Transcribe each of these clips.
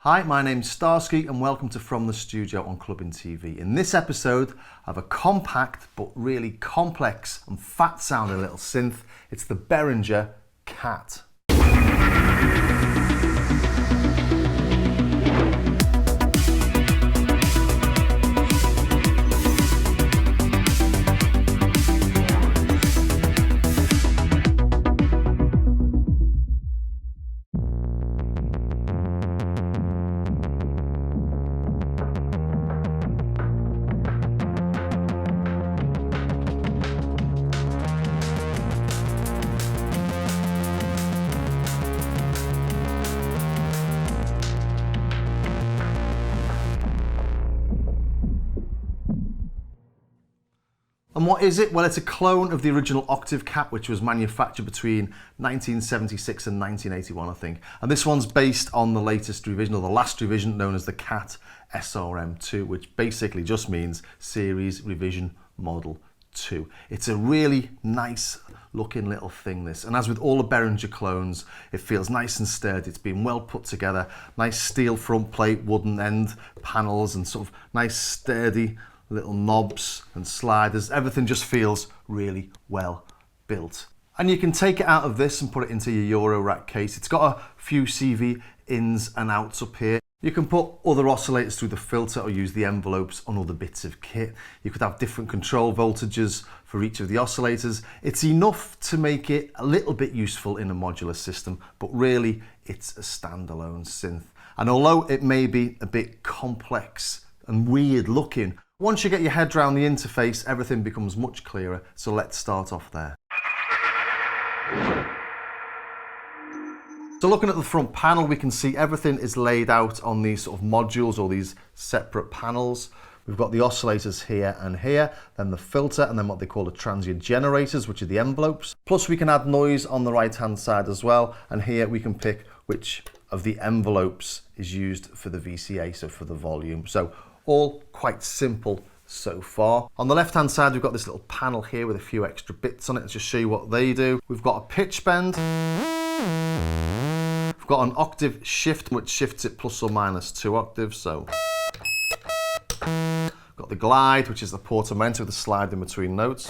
Hi, my name's Starsky and welcome to From the Studio on Clubbing TV. In this episode, I have a compact but really complex and fat sounding little synth. It's the Behringer Cat. And what is it? Well, it's a clone of the original Octave Cat, which was manufactured between 1976 and 1981, I think. And this one's based on the latest revision, or the last revision, known as the Cat SRM2, which basically just means Series Revision Model 2. It's a really nice looking little thing, this. And as with all the Behringer clones, it feels nice and sturdy. It's been well put together. Nice steel front plate, wooden end panels, and sort of nice sturdy little knobs and sliders. Everything just feels really well built. And you can take it out of this and put it into your Euro rack case. It's got a few CV ins and outs up here. You can put other oscillators through the filter or use the envelopes on other bits of kit. You could have different control voltages for each of the oscillators. It's enough to make it a little bit useful in a modular system, but really it's a standalone synth. And although it may be a bit complex and weird looking, once you get your head around the interface, everything becomes much clearer. So let's start off there. So looking at the front panel, we can see everything is laid out on these sort of modules or these separate panels. We've got the oscillators here and here, then the filter, and then what they call the transient generators, which are the envelopes. Plus we can add noise on the right-hand side as well. And here we can pick which of the envelopes is used for the VCA, so for the volume. So all quite simple so far. On the left-hand side, we've got this little panel here with a few extra bits on it. Let's just show you what they do. We've got a pitch bend. We've got an octave shift, which shifts it plus or minus 2 octaves. So, got the glide, which is the portamento with the slide in between notes.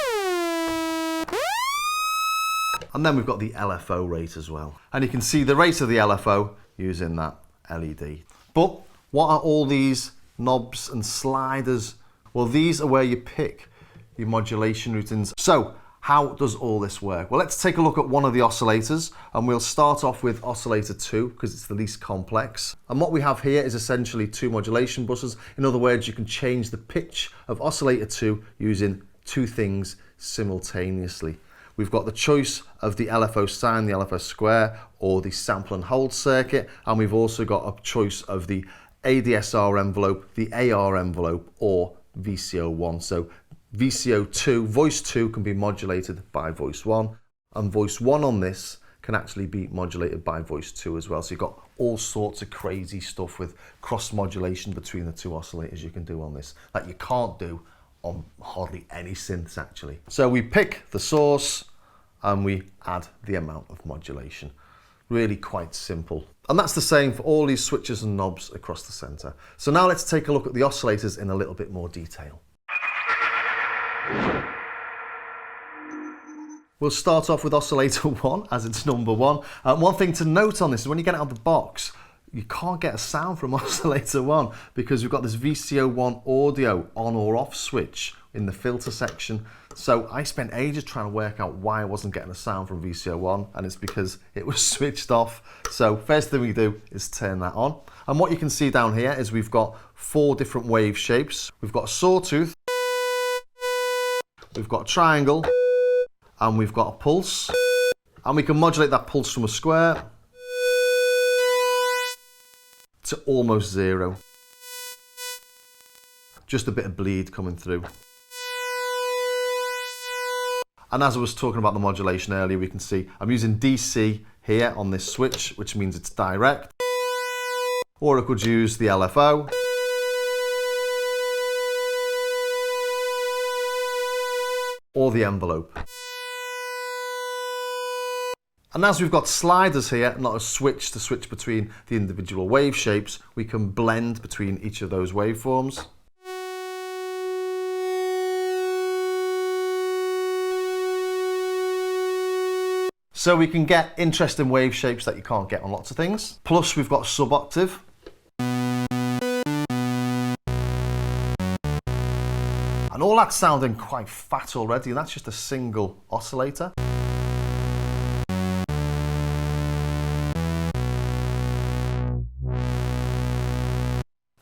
And then we've got the LFO rate as well. And you can see the rate of the LFO using that LED. But what are all these knobs and sliders? Well, these are where you pick your modulation routines. So how does all this work? Well, let's take a look at one of the oscillators, and we'll start off with oscillator 2 because it's the least complex. And what we have here is essentially 2 modulation buses. In other words, you can change the pitch of oscillator 2 using 2 things simultaneously. We've got the choice of the LFO sine, the LFO square, or the sample and hold circuit, and we've also got a choice of the ADSR envelope, the AR envelope, or VCO1. So VCO2, voice 2 can be modulated by voice 1, and voice 1 on this can actually be modulated by voice 2 as well. So you've got all sorts of crazy stuff with cross modulation between the 2 oscillators you can do on this that you can't do on hardly any synths actually. So we pick the source and we add the amount of modulation. Really quite simple. And that's the same for all these switches and knobs across the center. So now let's take a look at the oscillators in a little bit more detail. We'll start off with oscillator 1 as it's number 1. One thing to note on this is when you get it out of the box, you can't get a sound from oscillator 1 because we've got this VCO1 audio on or off switch in the filter section. So I spent ages trying to work out why I wasn't getting a sound from VCO1, and it's because it was switched off. So first thing we do is turn that on. And what you can see down here is we've got 4 different wave shapes. We've got a sawtooth, we've got a triangle, and we've got a pulse. And we can modulate that pulse from a square to almost 0. Just a bit of bleed coming through. And as I was talking about the modulation earlier, we can see I'm using DC here on this switch, which means it's direct. Or I could use the LFO. Or the envelope. And as we've got sliders here, not a switch to switch between the individual wave shapes, we can blend between each of those waveforms. So we can get interesting wave shapes that you can't get on lots of things. Plus we've got sub-octave. And all that's sounding quite fat already, and that's just a single oscillator.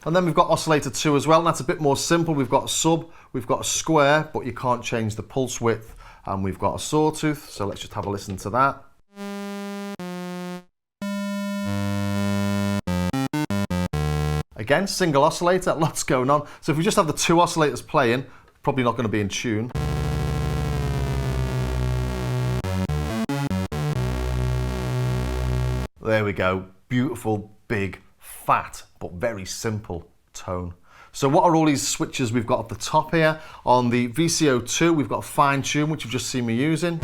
And then we've got oscillator 2 as well, and that's a bit more simple. We've got a sub, we've got a square, but you can't change the pulse width, and we've got a sawtooth, so let's just have a listen to that. Again, single oscillator, lots going on. So if we just have the 2 oscillators playing, probably not going to be in tune. There we go, beautiful, big, fat, but very simple tone. So what are all these switches we've got at the top here? On the VCO2, we've got a fine tune, which you've just seen me using.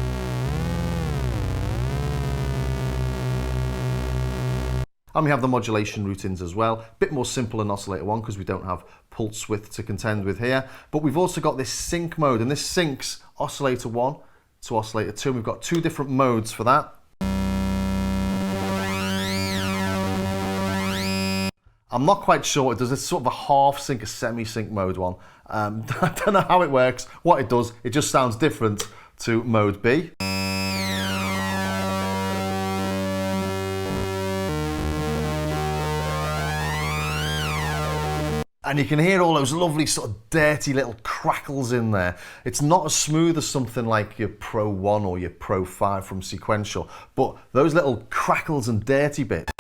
And we have the modulation routines as well. A bit more simple than oscillator 1 because we don't have pulse width to contend with here. But we've also got this sync mode, and this syncs oscillator 1 to oscillator 2. And we've got 2 different modes for that. I'm not quite sure what it does. It's sort of a half sync, a semi-sync mode one. I don't know how it works. What it does, it just sounds different to mode B. And you can hear all those lovely sort of dirty little crackles in there. It's not as smooth as something like your Pro 1 or your Pro 5 from Sequential, but those little crackles and dirty bits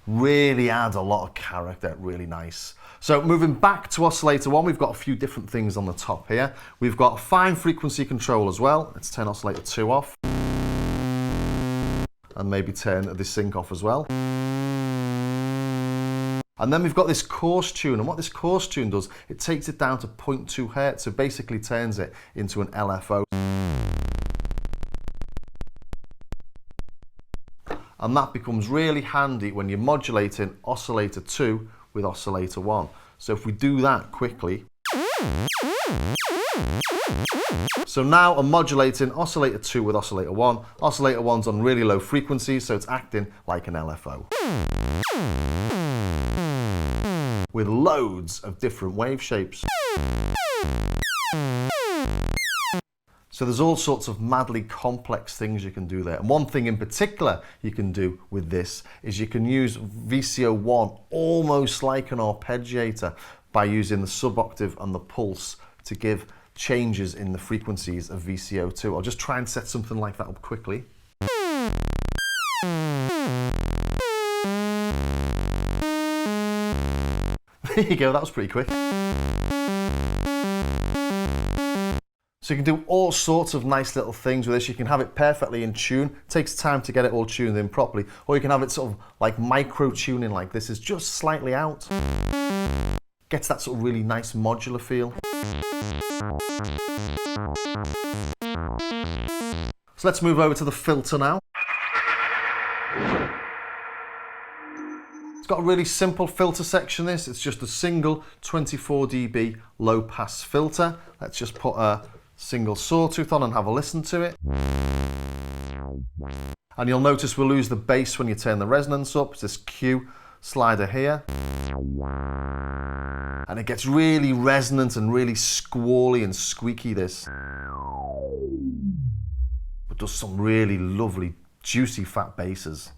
really add a lot of character, really nice. So moving back to oscillator 1, we've got a few different things on the top here. We've got fine frequency control as well. Let's turn oscillator 2 off. And maybe turn the sync off as well. And then we've got this coarse tune, and what this coarse tune does, it takes it down to 0.2 Hertz, so basically turns it into an LFO. And that becomes really handy when you're modulating oscillator 2 with oscillator 1. So if we do that quickly. So now I'm modulating oscillator 2 with oscillator 1. Oscillator 1's on really low frequencies, so it's acting like an LFO. With loads of different wave shapes. So there's all sorts of madly complex things you can do there. And one thing in particular you can do with this is you can use VCO1 almost like an arpeggiator by using the sub-octave and the pulse to give changes in the frequencies of VCO2. I'll just try and set something like that up quickly. There you go, that was pretty quick. So you can do all sorts of nice little things with this. You can have it perfectly in tune. It takes time to get it all tuned in properly. Or you can have it sort of like micro tuning like this is just slightly out. Gets that sort of really nice modular feel. So let's move over to the filter now. It's got a really simple filter section this. It's just a single 24 dB low pass filter. Let's just put a single sawtooth on and have a listen to it. And you'll notice we'll lose the bass when you turn the resonance up. It's this Q slider here. And it gets really resonant and really squally and squeaky, this. But does some really lovely, juicy fat basses.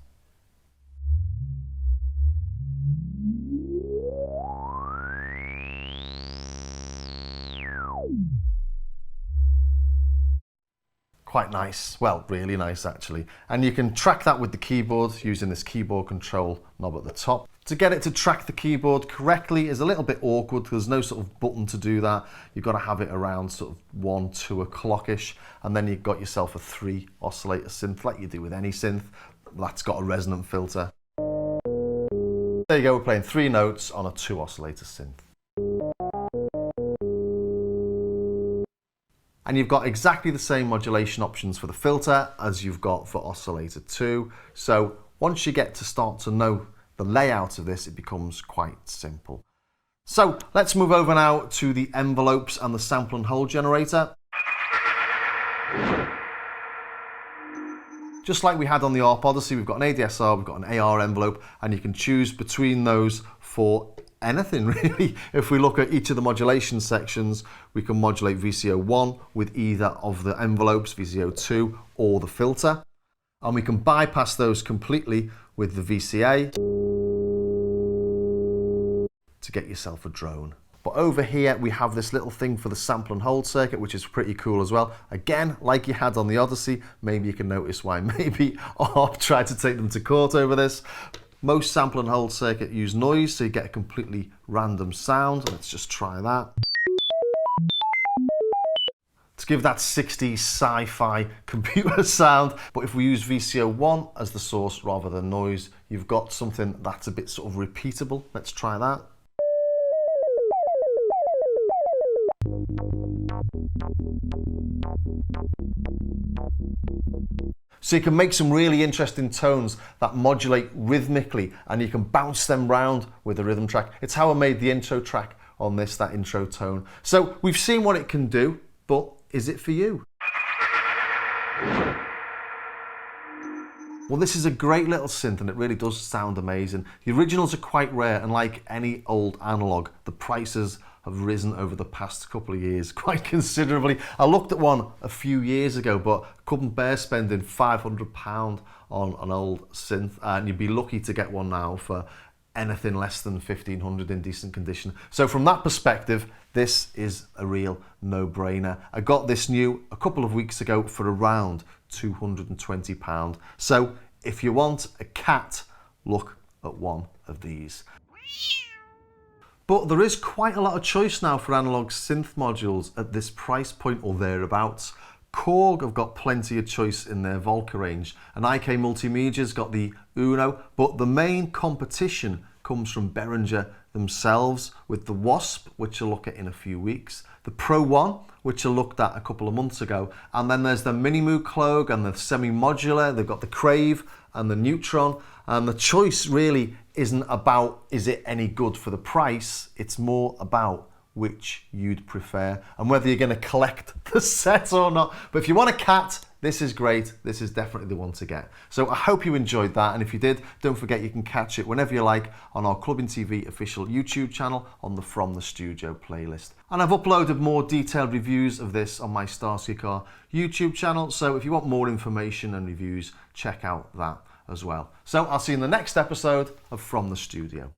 Quite nice, well, really nice actually. And you can track that with the keyboard using this keyboard control knob at the top. To get it to track the keyboard correctly is a little bit awkward. There's no sort of button to do that. You've got to have it around sort of 1, 2 o'clock-ish, and then you've got yourself a 3 oscillator synth like you do with any synth. That's got a resonant filter. There you go, we're playing 3 notes on a 2 oscillator synth. And you've got exactly the same modulation options for the filter as you've got for oscillator 2. So once you get to start to know the layout of this, it becomes quite simple. So let's move over now to the envelopes and the sample and hold generator. Just like we had on the ARP Odyssey, we've got an ADSR, we've got an AR envelope, and you can choose between those for anything really. If we look at each of the modulation sections, we can modulate VCO1 with either of the envelopes, VCO2 or the filter. And we can bypass those completely with the VCA to get yourself a drone. But over here we have this little thing for the sample and hold circuit, which is pretty cool as well. Again, like you had on the Odyssey, maybe you can notice why maybe ARP tried to take them to court over this. Most sample and hold circuit use noise, so you get a completely random sound. Let's just try that. To give that 60s sci-fi computer sound. But if we use VCO1 as the source rather than noise, you've got something that's a bit sort of repeatable. Let's try that. So you can make some really interesting tones that modulate rhythmically, and you can bounce them round with a rhythm track. It's how I made the intro track on this, that intro tone. So we've seen what it can do, but is it for you? Well, this is a great little synth and it really does sound amazing. The originals are quite rare, and like any old analog, the prices have risen over the past couple of years quite considerably. I looked at one a few years ago, but couldn't bear spending £500 on an old synth, and you'd be lucky to get one now for anything less than £1,500 in decent condition. So from that perspective, this is a real no-brainer. I got this new a couple of weeks ago for around £220. So if you want a cat, look at one of these. But there is quite a lot of choice now for analog synth modules at this price point or thereabouts. Korg have got plenty of choice in their Volca range, and IK Multimedia's got the Uno, but the main competition comes from Behringer themselves with the Wasp, which I'll look at in a few weeks, the Pro 1, which I looked at a couple of months ago, and then there's the Minimoo Cloak and the Semi-Modular, they've got the Crave and the Neutron, and the choice really isn't about is it any good for the price, it's more about which you'd prefer and whether you're going to collect the set or not. But if you want a cat, this is great. This is definitely the one to get. So I hope you enjoyed that, and if you did, don't forget you can catch it whenever you like on our Clubbing TV official YouTube channel on the From the Studio playlist. And I've uploaded more detailed reviews of this on my Starsky Carr YouTube channel, so if you want more information and reviews, check out that as well. So I'll see you in the next episode of From the Studio.